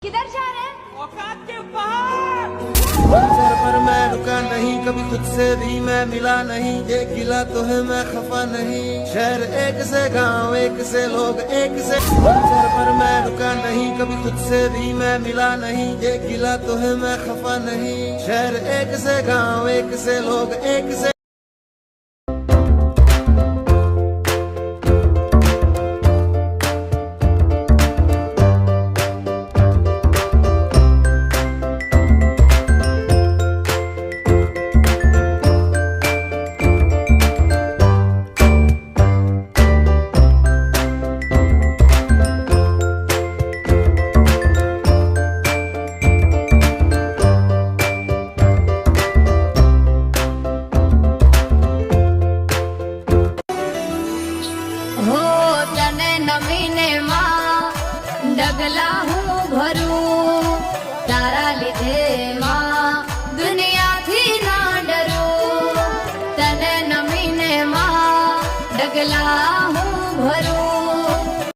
किधर जा रहे हैं? औकात के बाहर। मंजर पर मैं रुका नहीं, कभी खुद से भी मैं मिला नहीं। ये गिला तो है मैं खफा नहीं, शहर एक से गांव एक से लोग एक से। मंजर पर मैं रुका नहीं, कभी खुद से भी मैं मिला नहीं। ये गिला तो है मैं खफा नहीं, शहर एक से गांव एक से लोग एक से। डगला हूँ भरू तारा लीधे माँ दुनिया थी ना डरू तने नमीने माँ डगला हूँ भरू।